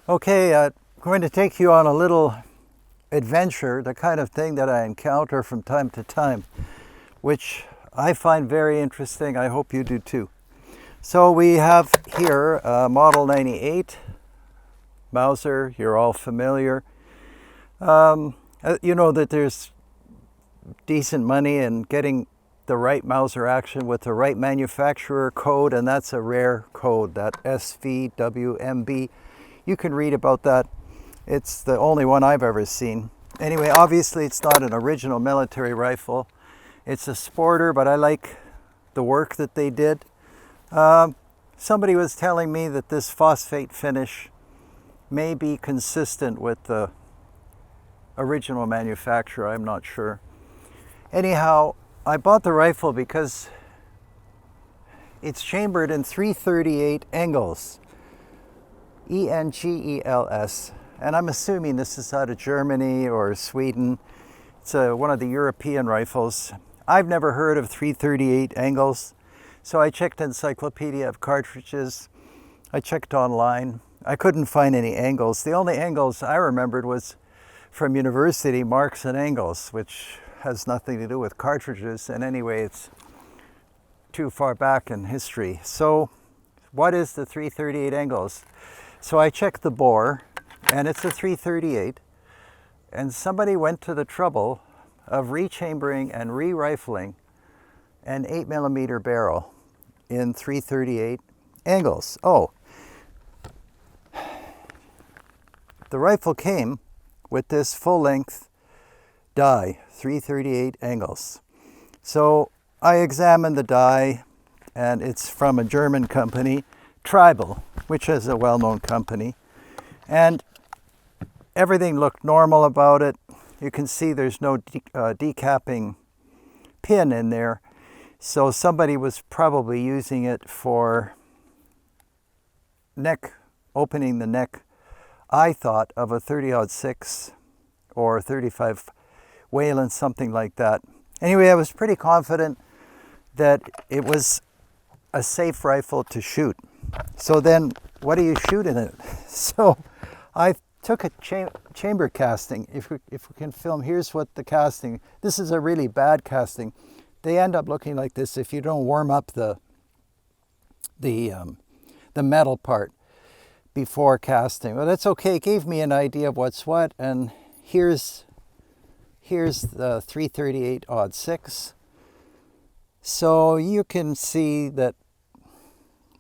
Okay, I'm going to take you on a little adventure, the kind of thing that I encounter from time to time, which I find very interesting. I hope you do too. So we have here Model 98, Mauser, you're all familiar. You know that there's decent money in getting the right Mauser action with the right manufacturer code, and that's a rare code, that SVWMB. You can read about that. It's the only one I've ever seen. Anyway, obviously it's not an original military rifle. It's a sporter, but I like the work that they did. Somebody was telling me that this phosphate finish may be consistent with the original manufacturer. I'm not sure. Anyhow, I bought the rifle because it's chambered in 338 Engels, Engels, and I'm assuming this is out of Germany or Sweden. It's one of the European rifles. I've never heard of 338 Engels, so I checked Encyclopedia of Cartridges. I checked online. I couldn't find any Engels. The only Engels I remembered was from university, Marx and Engels, which has nothing to do with cartridges, and anyway, it's too far back in history. So what is the 338 Engels? So I checked the bore, and it's a 338, and somebody went to the trouble of rechambering and re-rifling an 8mm barrel in 338 Engels. Oh, the rifle came with this full-length die, 338 Engels. So I examined the die, and it's from a German company, Tribal, which is a well-known company, and everything looked normal about it. You can see there's no decapping pin in there, so somebody was probably using it for opening the neck, I thought, of a 30-06 or 35 Wayland, something like that. Anyway, I was pretty confident that it was a safe rifle to shoot. So then, what do you shoot in it? So I took a chamber casting. If we can film, here's what the casting. This is a really bad casting. They end up looking like this if you don't warm up the metal part before casting. Well, that's okay. It gave me an idea of what's what, and here's the 338-06. So you can see that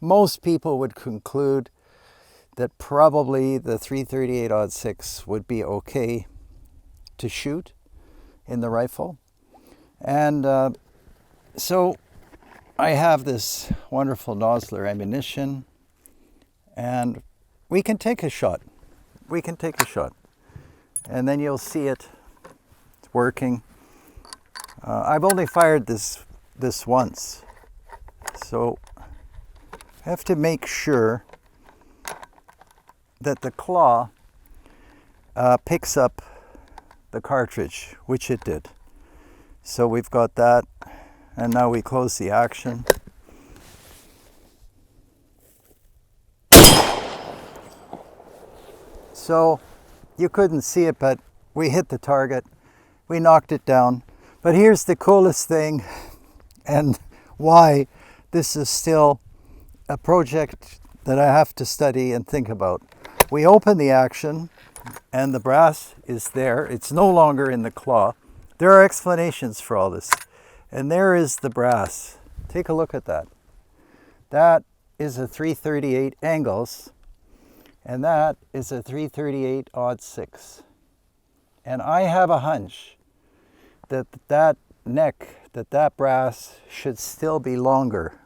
most people would conclude that probably the 338-06 would be okay to shoot in the rifle. And so I have this wonderful Nosler ammunition, and we can take a shot. We can take a shot. And then you'll see it working. I've only fired this once, so I have to make sure that the claw picks up the cartridge, which it did. So we've got that, and now we close the action. So you couldn't see it, but we hit the target. We knocked it down. But here's the coolest thing, and why this is still a project that I have to study and think about. We open the action, and the brass is there. It's no longer in the claw. There are explanations for all this. And there is the brass. Take a look at that. That is a 338 Engels, and that is a 338-06. And I have a hunch that that brass should still be longer.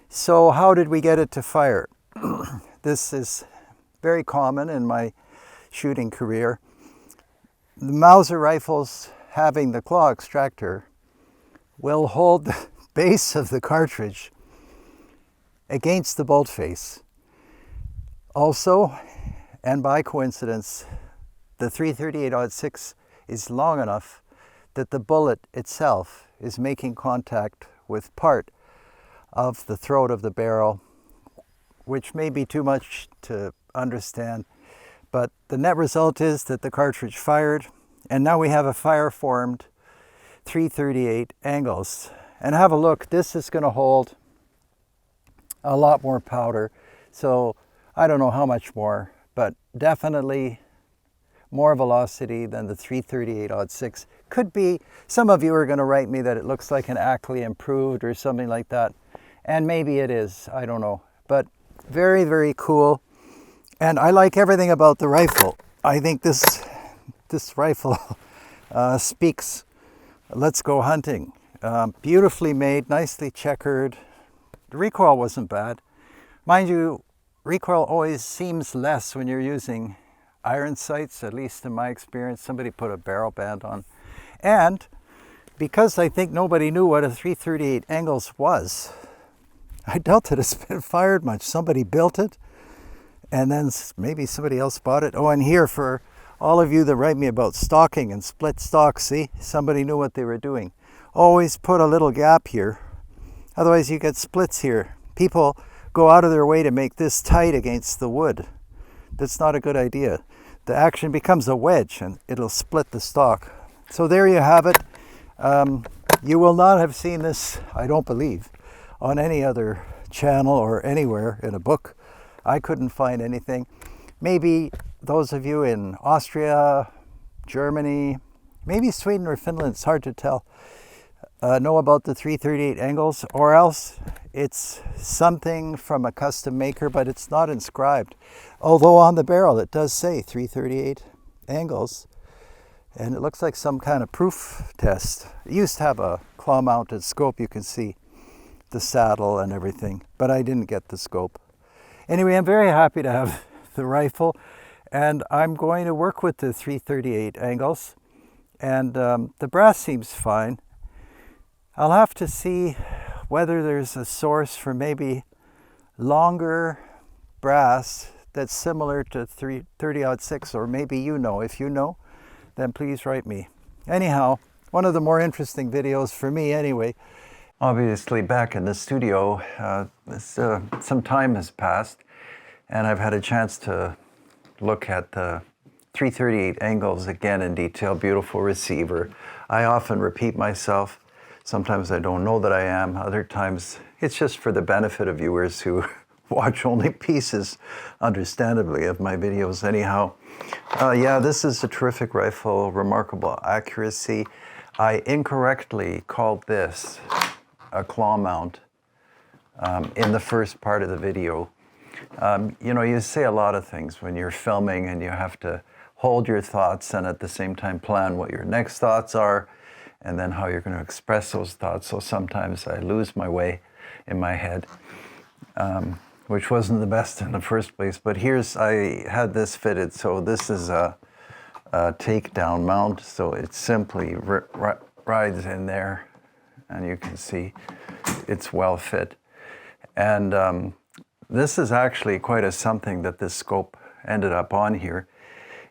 So how did we get it to fire? This is very common in my shooting career. The Mauser rifles having the claw extractor will hold the base of the cartridge against the bolt face. Also, and by coincidence, the 338-06 is long enough that the bullet itself is making contact with part of the throat of the barrel, which may be too much to understand. But the net result is that the cartridge fired, and now we have a fire-formed 338 Engels. And have a look, this is going to hold a lot more powder. So I don't know how much more, but definitely more velocity than the 338-06. Could be, some of you are going to write me that it looks like an Ackley improved or something like that. And maybe it is, I don't know. But very, very cool. And I like everything about the rifle. I think this rifle speaks, let's go hunting. Beautifully made, nicely checkered. The recoil wasn't bad. Mind you, recoil always seems less when you're using iron sights, at least in my experience. Somebody put a barrel band on. And because I think nobody knew what a 338 Engels was, I doubt that it's been fired much. Somebody built it, and then maybe somebody else bought it. Oh, and here, for all of you that write me about stocking and split stock, see, somebody knew what they were doing. Always put a little gap here, otherwise you get splits here. People go out of their way to make this tight against the wood. That's not a good idea. The action becomes a wedge and it'll split the stock. So there you have it. You will not have seen this, I don't believe, on any other channel or anywhere in a book. I couldn't find anything. Maybe those of you in Austria, Germany, maybe Sweden or Finland, it's hard to tell, know about the 338 Engels, or else it's something from a custom maker, but it's not inscribed. Although on the barrel it does say 338 Engels, and it looks like some kind of proof test. It used to have a claw-mounted scope. You can see the saddle and everything, but I didn't get the scope. Anyway, I'm very happy to have the rifle, and I'm going to work with the 338 Engels, and the brass seems fine. I'll have to see whether there's a source for maybe longer brass that's similar to 30-06, or maybe you know. If you know, then please write me. Anyhow, one of the more interesting videos for me anyway. Obviously back in the studio, some time has passed, and I've had a chance to look at the 338 Engels again in detail. Beautiful receiver. I often repeat myself. Sometimes I don't know that I am. Other times it's just for the benefit of viewers who watch only pieces, understandably, of my videos. Anyhow, yeah, this is a terrific rifle, remarkable accuracy. I incorrectly called this a claw mount in the first part of the video. You know, you say a lot of things when you're filming, and you have to hold your thoughts and at the same time plan what your next thoughts are, and then how you're going to express those thoughts. So sometimes I lose my way in my head, which wasn't the best in the first place. But I had this fitted, so this is a takedown mount, so it simply rides in there, and you can see it's well fit. And this is actually quite a something that this scope ended up on here.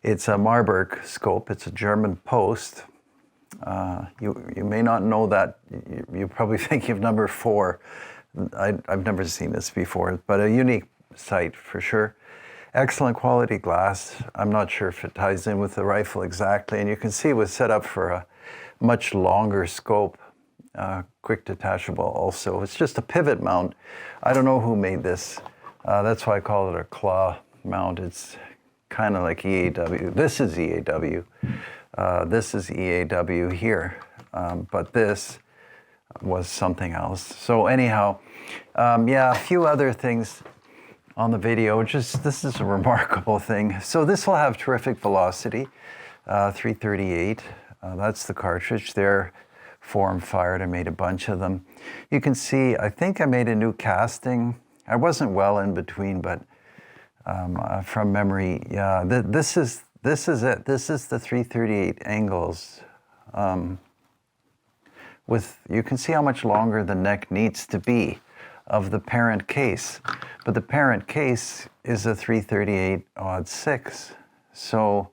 It's a Marburg scope. It's a German post. You may not know that. You probably think of number 4. I've never seen this before, but a unique sight for sure. Excellent quality glass. I'm not sure if it ties in with the rifle exactly, and you can see it was set up for a much longer scope, quick detachable also. It's just a pivot mount. I don't know who made this. That's why I call it a claw mount. It's kind of like EAW. This is EAW. This is EAW here, but this was something else. So anyhow, yeah, a few other things on the video. This is a remarkable thing. So this will have terrific velocity, 338. That's the cartridge there, form fired. I made a bunch of them. You can see, I think I made a new casting. I wasn't well in between, but from memory, yeah, this is it. This is the 338 Engels. You can see how much longer the neck needs to be of the parent case, but the parent case is a 338-06. So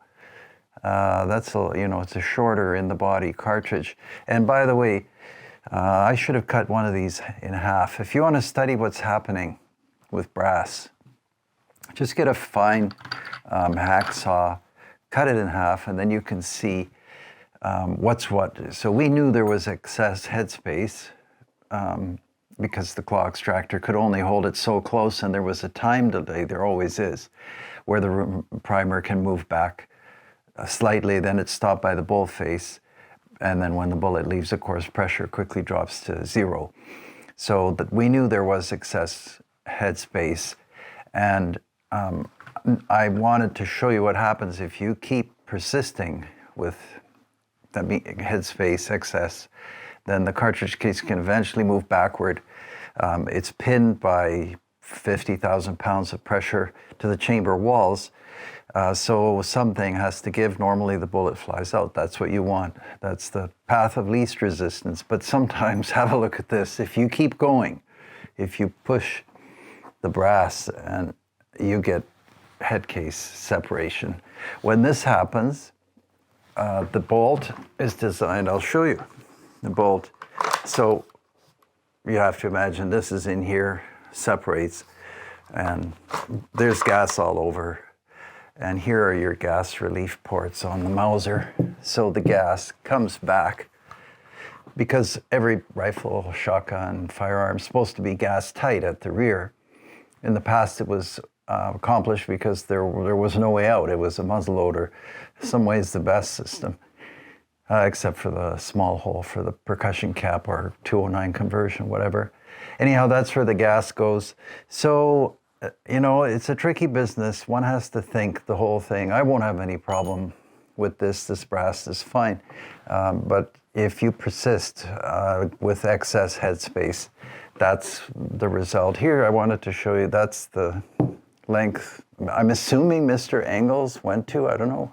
that's it's a shorter in the body cartridge. And by the way, I should have cut one of these in half. If you want to study what's happening with brass, Just get a fine hacksaw, cut it in half, and then you can see what's what. So we knew there was excess headspace because the claw extractor could only hold it so close, and there was a time delay, there always is, where the primer can move back slightly, then it's stopped by the bull face, and then when the bullet leaves, of course, pressure quickly drops to 0. So that we knew there was excess headspace, and I wanted to show you what happens if you keep persisting with the headspace excess. Then the cartridge case can eventually move backward. It's pinned by 50,000 pounds of pressure to the chamber walls. So something has to give. Normally the bullet flies out. That's what you want. That's the path of least resistance. But sometimes, have a look at this. If you keep going, if you push the brass, and you get head case separation. When this happens, the bolt is designed, I'll show you the bolt. So you have to imagine this is in here, separates, and there's gas all over. And here are your gas relief ports on the Mauser. So the gas comes back, because every rifle, shotgun, firearm is supposed to be gas tight at the rear. In the past, it was accomplished because there was no way out. It was a muzzleloader. In some ways, the best system, except for the small hole for the percussion cap or 209 conversion, whatever. Anyhow, that's where the gas goes. So, you know, it's a tricky business. One has to think the whole thing. I won't have any problem with this. This brass is fine. But if you persist with excess headspace, that's the result. Here, I wanted to show you, that's the length. I'm assuming Mr. Engels went to, I don't know,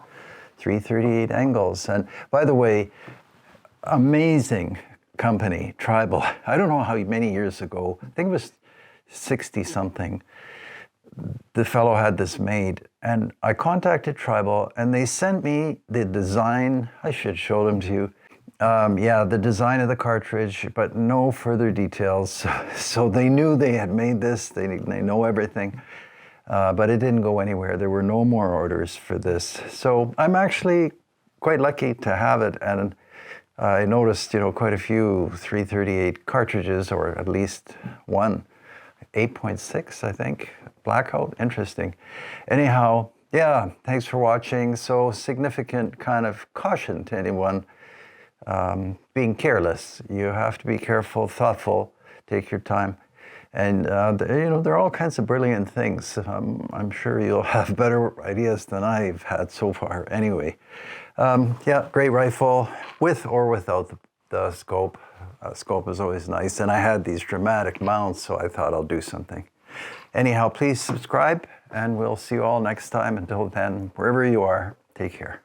338 Engels. And by the way, amazing company, Tribal. I don't know how many years ago, I think it was 60 something, the fellow had this made, and I contacted Tribal, and they sent me the design. I should show them to you. Yeah, the design of the cartridge, but no further details. So they knew they had made this. They know everything, but it didn't go anywhere. There were no more orders for this. So I'm actually quite lucky to have it, and I noticed, you know, quite a few 338 cartridges, or at least one, 8.6, I think, blackout. Interesting. Anyhow, yeah, thanks for watching. So significant kind of caution to anyone being careless. You have to be careful, thoughtful, take your time. And, you know, there are all kinds of brilliant things. I'm sure you'll have better ideas than I've had so far. Anyway, yeah, great rifle, with or without the scope. Scope is always nice. And I had these dramatic mounts, so I thought I'll do something. Anyhow, please subscribe, and we'll see you all next time. Until then, wherever you are, take care.